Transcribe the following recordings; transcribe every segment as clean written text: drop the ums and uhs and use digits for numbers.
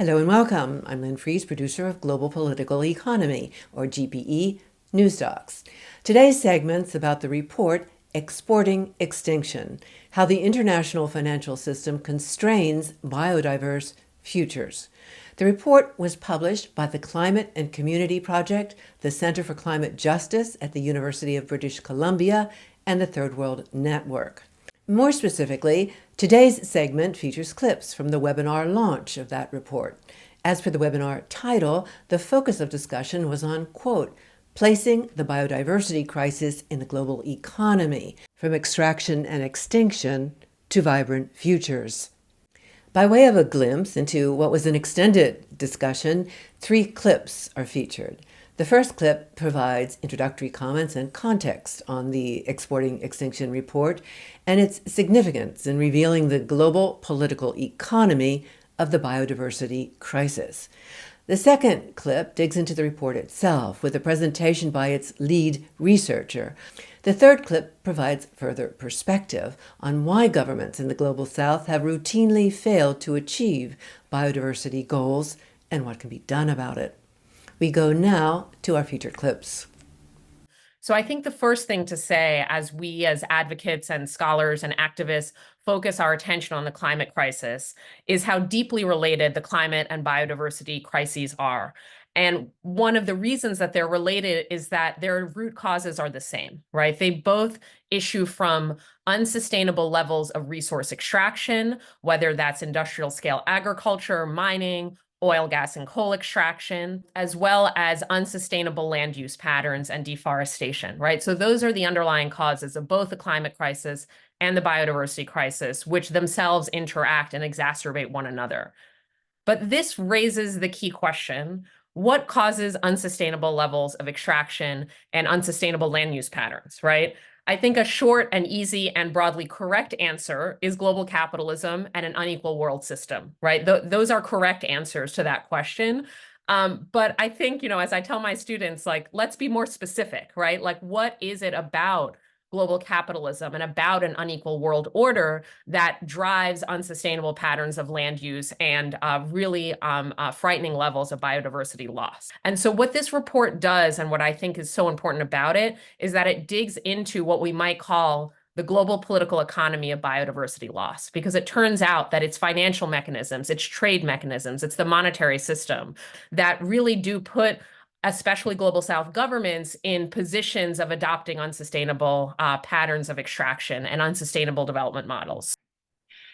Hello and welcome. I'm Lynn Fries, producer of Global Political Economy, or GPEnewsdocs. Today's segment's about the report Exporting Extinction, how the international financial system constrains biodiverse futures. The report was published by the Climate and Community Project, the Center for Climate Justice at the University of British Columbia, and the Third World Network. More specifically, today's segment features clips from the webinar launch of that report. As per the webinar title, the focus of discussion was on, quote, placing the biodiversity crisis in the global economy, from extraction and extinction to vibrant futures. By way of a glimpse into what was an extended discussion, 3 clips are featured. The first clip provides introductory comments and context on the Exporting Extinction report and its significance in revealing the global political economy of the biodiversity crisis. The second clip digs into the report itself with a presentation by its lead researcher. The third clip provides further perspective on why governments in the global south have routinely failed to achieve biodiversity goals and what can be done about it. We go now to our featured clips. So I think the first thing to say, as we as advocates and scholars and activists focus our attention on the climate crisis, is how deeply related the climate and biodiversity crises are. And one of the reasons that they're related is that their root causes are the same, right? They both issue from unsustainable levels of resource extraction, whether that's industrial scale agriculture, mining, oil, gas, and coal extraction, as well as unsustainable land use patterns and deforestation, right? So those are the underlying causes of both the climate crisis and the biodiversity crisis, which themselves interact and exacerbate one another. But this raises the key question: what causes unsustainable levels of extraction and unsustainable land use patterns, right? I think a short and easy and broadly correct answer is global capitalism and an unequal world system, right? Those are correct answers to that question. But I think, as I tell my students, let's be more specific, right? Like, what is it about global capitalism and about an unequal world order that drives unsustainable patterns of land use and really frightening levels of biodiversity loss? And so what this report does, and what I think is so important about it, is that it digs into what we might call the global political economy of biodiversity loss, because it turns out that it's financial mechanisms, it's trade mechanisms, it's the monetary system that really do put especially global south governments in positions of adopting unsustainable patterns of extraction and unsustainable development models.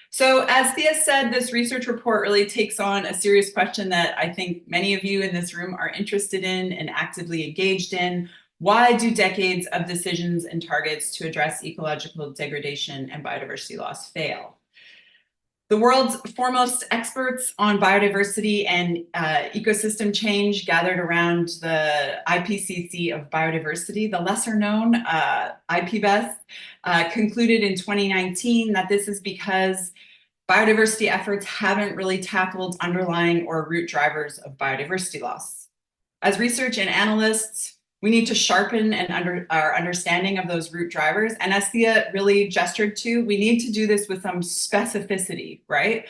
So as Thea said, this research report really takes on a serious question that I think many of you in this room are interested in and actively engaged in. Why do decades of decisions and targets to address ecological degradation and biodiversity loss fail? The world's foremost experts on biodiversity and ecosystem change gathered around the IPCC of Biodiversity, the lesser known IPBES, concluded in 2019 that this is because biodiversity efforts haven't really tackled underlying or root drivers of biodiversity loss. As research and analysts, we need to sharpen our understanding of those root drivers. And as Thea really gestured to, we need to do this with some specificity, right?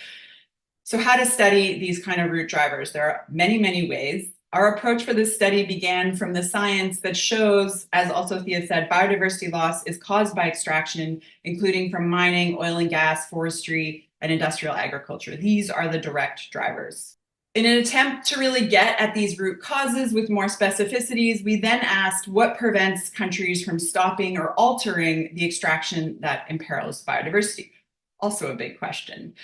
So how to study these kind of root drivers? There are many, many ways. Our approach for this study began from the science that shows, as also Thea said, biodiversity loss is caused by extraction, including from mining, oil and gas, forestry, and industrial agriculture. These are the direct drivers. In an attempt to really get at these root causes with more specificities, we then asked what prevents countries from stopping or altering the extraction that imperils biodiversity. Also a big question.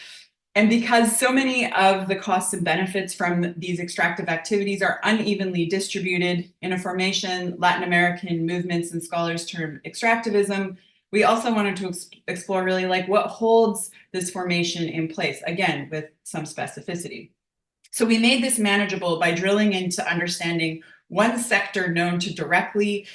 And because so many of the costs and benefits from these extractive activities are unevenly distributed in a formation Latin American movements and scholars term extractivism, we also wanted to explore really what holds this formation in place, again, with some specificity. So we made this manageable by drilling into understanding one sector known to directly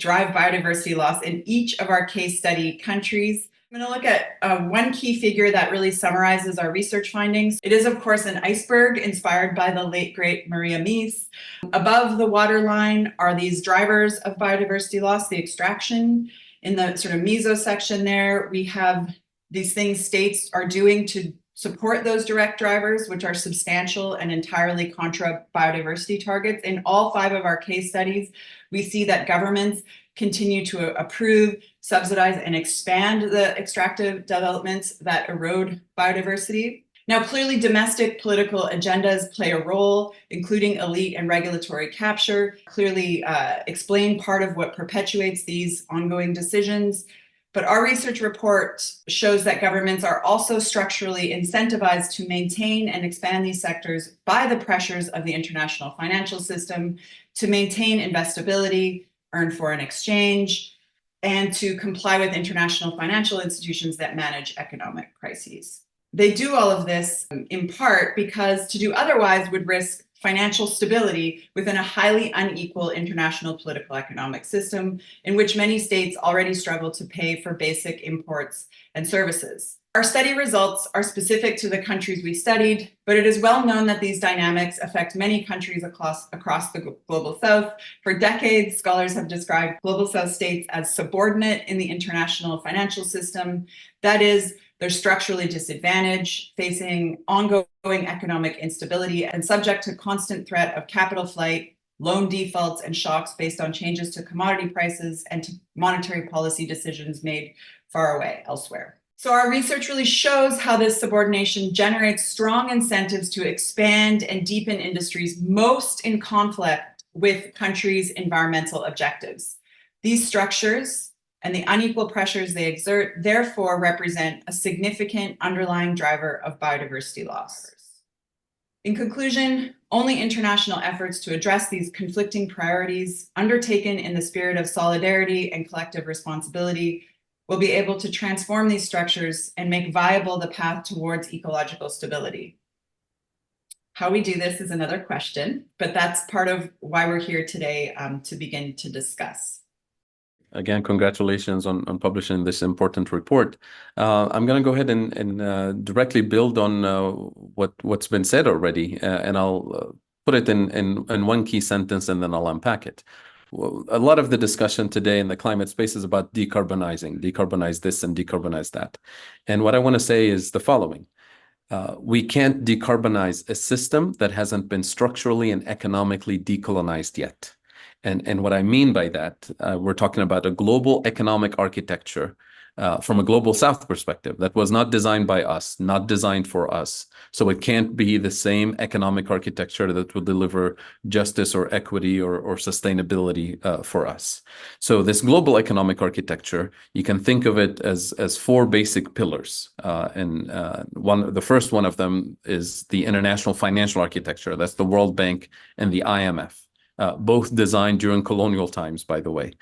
drive biodiversity loss in each of our case study countries. I'm going to look at one key figure that really summarizes our research findings. It is, of course, an iceberg inspired by the late, great Maria Mies. Above the waterline are these drivers of biodiversity loss, the extraction. In the sort of meso section there, we have these things states are doing to support those direct drivers, which are substantial and entirely contra biodiversity targets. In all 5 of our case studies, we see that governments continue to approve, subsidize, and expand the extractive developments that erode biodiversity. Now, clearly, domestic political agendas play a role, including elite and regulatory capture, clearly explain part of what perpetuates these ongoing decisions. But our research report shows that governments are also structurally incentivized to maintain and expand these sectors by the pressures of the international financial system, to maintain investability, earn foreign exchange, and to comply with international financial institutions that manage economic crises. They do all of this in part because to do otherwise would risk financial stability within a highly unequal international political economic system in which many states already struggle to pay for basic imports and services. Our study results are specific to the countries we studied, but it is well known that these dynamics affect many countries across the Global South. For decades, scholars have described Global South states as subordinate in the international financial system. That is, they're structurally disadvantaged, facing ongoing economic instability, and subject to constant threat of capital flight, loan defaults, and shocks based on changes to commodity prices and to monetary policy decisions made far away elsewhere. So our research really shows how this subordination generates strong incentives to expand and deepen industries most in conflict with countries' environmental objectives. These structures and the unequal pressures they exert, therefore, represent a significant underlying driver of biodiversity loss. In conclusion, only international efforts to address these conflicting priorities, undertaken in the spirit of solidarity and collective responsibility, will be able to transform these structures and make viable the path towards ecological stability. How we do this is another question, but that's part of why we're here today to begin to discuss. Again, congratulations on publishing this important report. I'm going to go ahead and directly build on what's been said already, and I'll put it in one key sentence, and then I'll unpack it. Well, a lot of the discussion today in the climate space is about decarbonize this and decarbonize that. And what I want to say is the following. We can't decarbonize a system that hasn't been structurally and economically decolonized yet. And what I mean by that, we're talking about a global economic architecture from a global South perspective that was not designed by us, not designed for us. So it can't be the same economic architecture that will deliver justice or equity or sustainability for us. So this global economic architecture, you can think of it as 4 basic pillars. The first one of them is the international financial architecture. That's the World Bank and the IMF. Both designed during colonial times, by the way.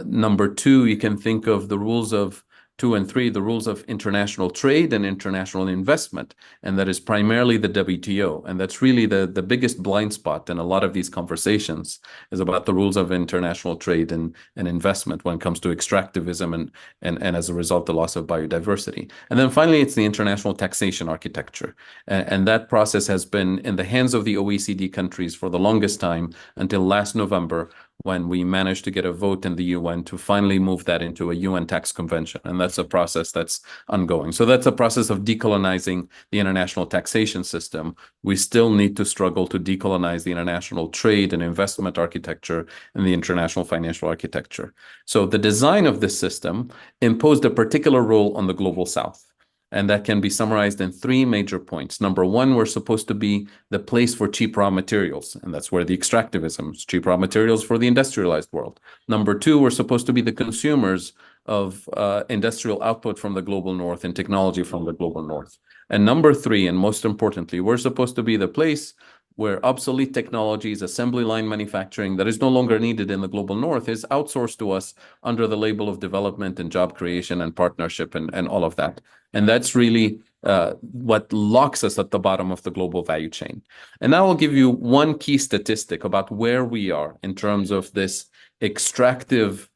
Number 2, you can think of the rules of 2 and 3, the rules of international trade and international investment, and that is primarily the WTO. And that's really the biggest blind spot in a lot of these conversations is about the rules of international trade and investment when it comes to extractivism and as a result, the loss of biodiversity. And then finally, it's the international taxation architecture. And that process has been in the hands of the OECD countries for the longest time until last November, when we managed to get a vote in the UN to finally move that into a UN tax convention. And that's a process that's ongoing. So that's a process of decolonizing the international taxation system. We still need to struggle to decolonize the international trade and investment architecture and the international financial architecture. So the design of this system imposed a particular role on the Global South. And that can be summarized in 3 major points. Number 1, we're supposed to be the place for cheap raw materials. And that's where the extractivism is, cheap raw materials for the industrialized world. Number 2, we're supposed to be the consumers of industrial output from the global north and technology from the global north. And number 3, and most importantly, we're supposed to be the place where obsolete technologies, assembly line manufacturing that is no longer needed in the global north is outsourced to us under the label of development and job creation and partnership and all of that. And that's really what locks us at the bottom of the global value chain. And now I'll give you one key statistic about where we are in terms of this extractive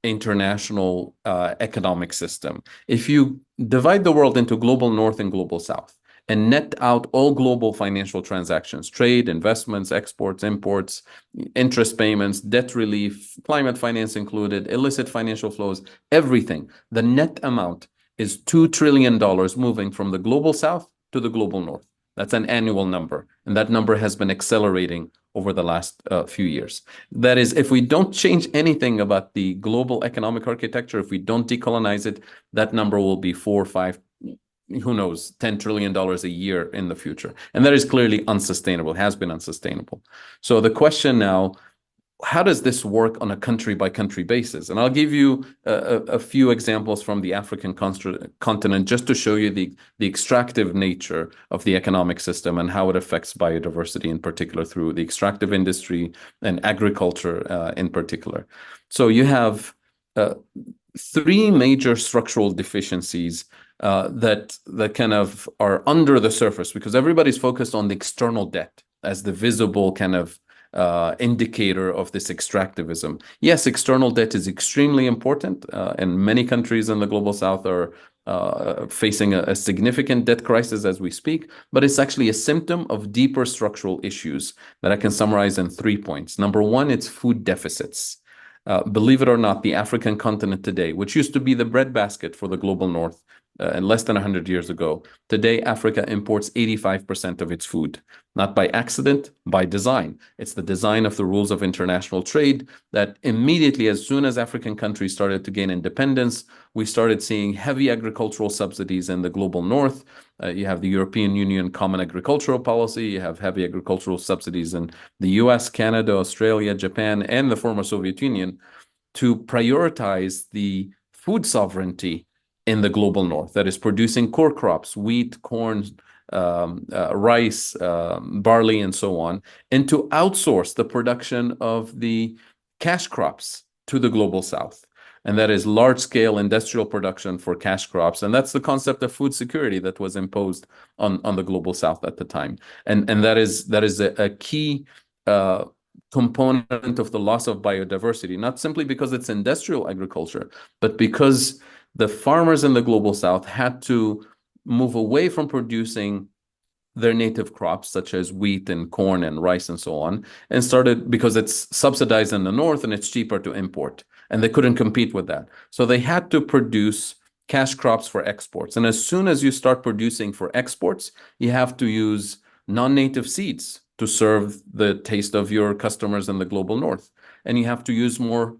international economic system. If you divide the world into global north and global south, and net out all global financial transactions, trade, investments, exports, imports, interest payments, debt relief, climate finance included, illicit financial flows, everything. The net amount is $2 trillion moving from the global south to the global north. That's an annual number, and that number has been accelerating over the last few years. That is, if we don't change anything about the global economic architecture, if we don't decolonize it, that number will be 4, 5, who knows, $10 trillion a year in the future. And that is clearly unsustainable, has been unsustainable. So the question now, how does this work on a country-by-country basis? And I'll give you a few examples from the African continent just to show you the extractive nature of the economic system and how it affects biodiversity in particular through the extractive industry and agriculture in particular. So you have 3 major structural deficiencies that kind of are under the surface, because everybody's focused on the external debt as the visible kind of indicator of this extractivism. Yes, external debt is extremely important, and many countries in the global south are facing a significant debt crisis as we speak, but it's actually a symptom of deeper structural issues that I can summarize in 3 points. Number 1, it's food deficits. Believe it or not, the African continent today, which used to be the breadbasket for the global north, and less than 100 years ago. Today, Africa imports 85% of its food, not by accident, by design. It's the design of the rules of international trade that immediately, as soon as African countries started to gain independence, we started seeing heavy agricultural subsidies in the global north. You have the European Union Common Agricultural Policy. You have heavy agricultural subsidies in the US, Canada, Australia, Japan, and the former Soviet Union to prioritize the food sovereignty in the global north, that is producing core crops, wheat, corn, rice, barley, and so on, and to outsource the production of the cash crops to the global south. And that is large-scale industrial production for cash crops. And that's the concept of food security that was imposed on the global south at the time. And that is a key component of the loss of biodiversity, not simply because it's industrial agriculture, but because the farmers in the global south had to move away from producing their native crops, such as wheat and corn and rice and so on, and started, because it's subsidized in the north and it's cheaper to import, and they couldn't compete with that. So they had to produce cash crops for exports. And as soon as you start producing for exports, you have to use non-native seeds to serve the taste of your customers in the global north. And you have to use more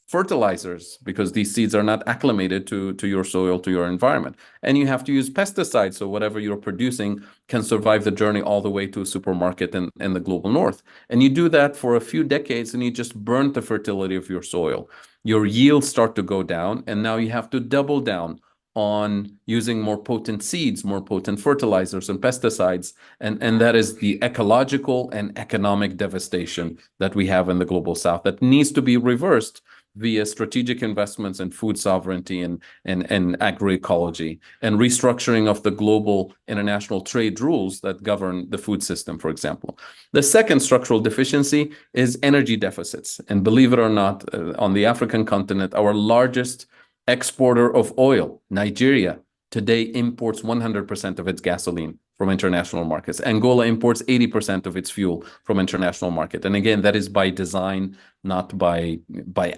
fertilizers because these seeds are not acclimated to your soil, to your environment. And you have to use pesticides so whatever you're producing can survive the journey all the way to a supermarket in the global north. And you do that for a few decades and you just burn the fertility of your soil. Your yields start to go down, and now you have to double down on using more potent seeds, more potent fertilizers and pesticides. And that is the ecological and economic devastation that we have in the global south that needs to be reversed via strategic investments in food sovereignty and agroecology and restructuring of the global international trade rules that govern the food system, for example. The second structural deficiency is energy deficits. And believe it or not, on the African continent, our largest exporter of oil, Nigeria, today imports 100% of its gasoline from international markets. Angola imports 80% of its fuel from international market. And again, that is by design, not by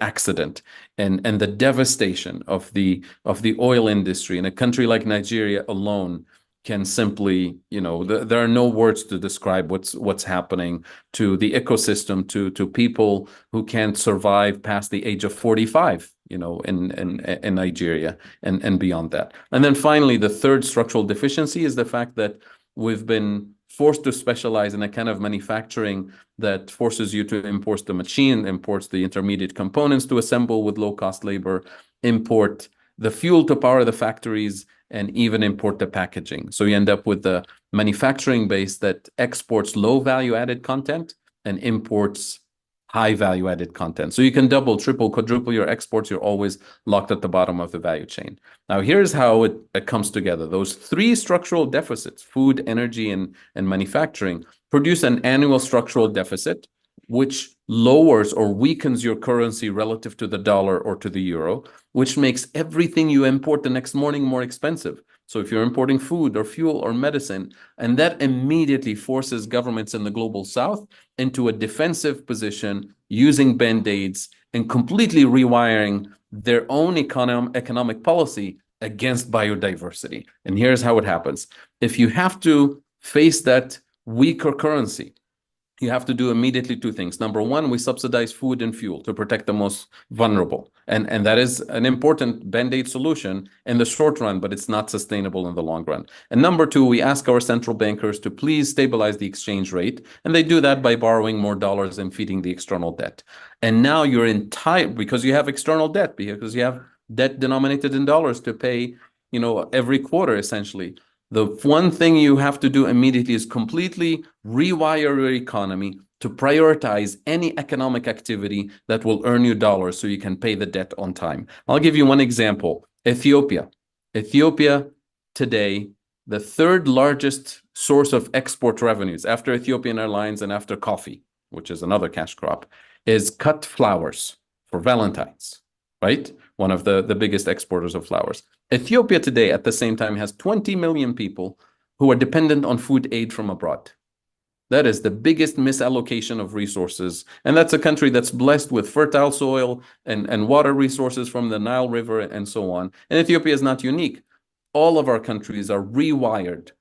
accident. And the devastation of the oil industry in a country like Nigeria alone can simply, there are no words to describe what's happening to the ecosystem, to people who can't survive past the age of 45, in Nigeria and beyond that. And then finally, the third structural deficiency is the fact that we've been forced to specialize in a kind of manufacturing that forces you to import the machine, imports the intermediate components to assemble with low-cost labor, import the fuel to power the factories, and even import the packaging. So you end up with the manufacturing base that exports low value-added content and imports high value-added content. So you can double, triple, quadruple your exports. You're always locked at the bottom of the value chain. Now, here's how it comes together. Those three structural deficits, food, energy, and manufacturing, produce an annual structural deficit, which lowers or weakens your currency relative to the dollar or to the euro, which makes everything you import the next morning more expensive. So if you're importing food or fuel or medicine, and that immediately forces governments in the global south into a defensive position, using band-aids and completely rewiring their own economic policy against biodiversity. And here's how it happens. If you have to face that weaker currency, you have to do immediately two things. Number one, we subsidize food and fuel to protect the most vulnerable. And that is an important band-aid solution in the short run, but it's not sustainable in the long run. And number two, we ask our central bankers to please stabilize the exchange rate. And they do that by borrowing more dollars and feeding the external debt. And now you're because you have external debt, because you have debt denominated in dollars to pay, every quarter, essentially. The one thing you have to do immediately is completely rewire your economy to prioritize any economic activity that will earn you dollars so you can pay the debt on time. I'll give you one example. Ethiopia today, the third largest source of export revenues after Ethiopian Airlines and after coffee, which is another cash crop, is cut flowers for Valentine's, right? One of the biggest exporters of flowers. Ethiopia today, at the same time, has 20 million people who are dependent on food aid from abroad. That is the biggest misallocation of resources. And that's a country that's blessed with fertile soil and water resources from the Nile River and so on. And Ethiopia is not unique. All of our countries have rewired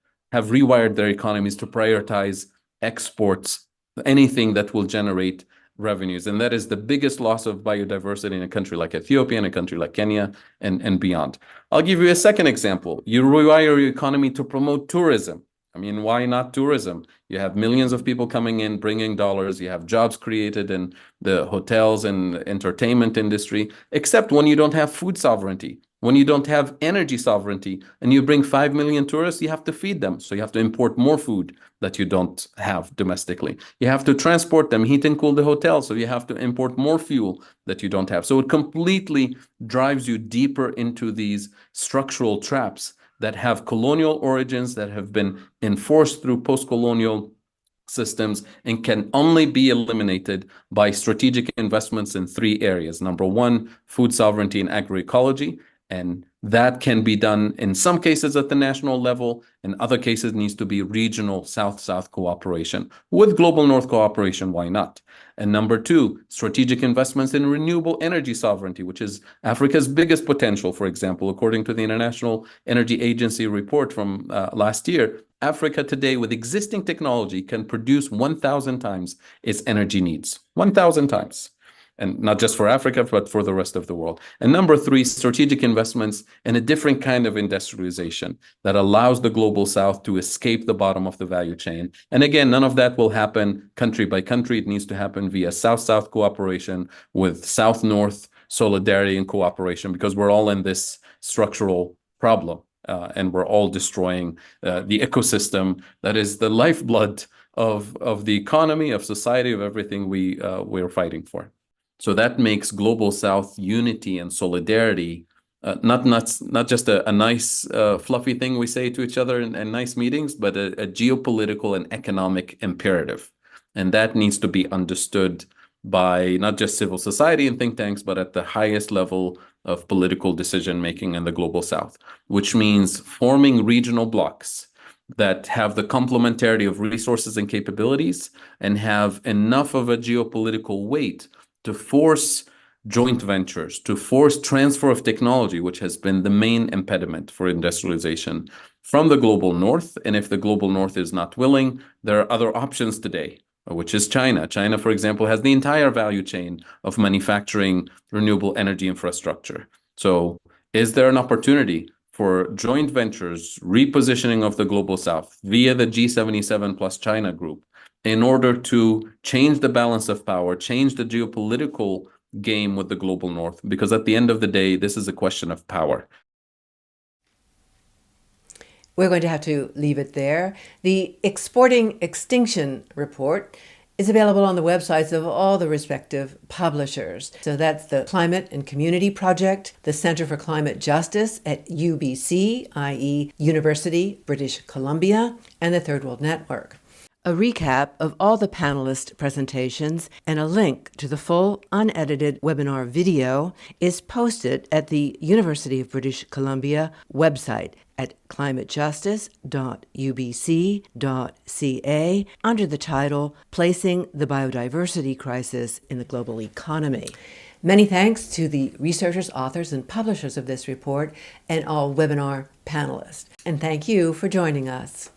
their economies to prioritize exports, anything that will generate revenues. And that is the biggest loss of biodiversity in a country like Ethiopia, and a country like Kenya, and beyond. I'll give you a second example. You rewire your economy to promote tourism. I mean, why not tourism? You have millions of people coming in, bringing dollars. You have jobs created in the hotels and entertainment industry, except when you don't have food sovereignty. When you don't have energy sovereignty and you bring 5 million tourists, you have to feed them. So you have to import more food that you don't have domestically. You have to transport them, heat and cool the hotel. So you have to import more fuel that you don't have. So it completely drives you deeper into these structural traps that have colonial origins, that have been enforced through post-colonial systems, and can only be eliminated by strategic investments in three areas. Number one, food sovereignty and agroecology. And that can be done in some cases at the national level. In other cases, needs to be regional South-South cooperation. With global North cooperation, why not? And number two, strategic investments in renewable energy sovereignty, which is Africa's biggest potential. For example, according to the International Energy Agency report from last year, Africa today, with existing technology, can produce 1,000 times its energy needs. 1,000 times. And not just for Africa, but for the rest of the world. And number three, strategic investments in a different kind of industrialization that allows the global South to escape the bottom of the value chain. And again, none of that will happen country by country. It needs to happen via South-South cooperation with South-North solidarity and cooperation, because we're all in this structural problem. And we're all destroying the ecosystem that is the lifeblood of the economy, of society, of everything we're fighting for. So that makes global South unity and solidarity not just a nice fluffy thing we say to each other in nice meetings, but a geopolitical and economic imperative. And that needs to be understood by not just civil society and think tanks, but at the highest level of political decision making in the global South, which means forming regional blocs that have the complementarity of resources and capabilities and have enough of a geopolitical weight to force joint ventures, to force transfer of technology, which has been the main impediment for industrialization from the global North. And if the global North is not willing, there are other options today, which is China. China, for example, has the entire value chain of manufacturing renewable energy infrastructure. So is there an opportunity for joint ventures, repositioning of the global South via the G77 plus China group, in order to change the balance of power, change the geopolitical game with the global North? Because at the end of the day, this is a question of power. We're going to have to leave it there. The Exporting Extinction report is available on the websites of all the respective publishers. So that's the Climate and Community Project, the Center for Climate Justice at UBC, i.e. University, British Columbia, and the Third World Network. A recap of all the panelist presentations and a link to the full unedited webinar video is posted at the University of British Columbia website at climatejustice.ubc.ca under the title Placing the Biodiversity Crisis in the Global Economy. Many thanks to the researchers, authors, and publishers of this report and all webinar panelists. And thank you for joining us.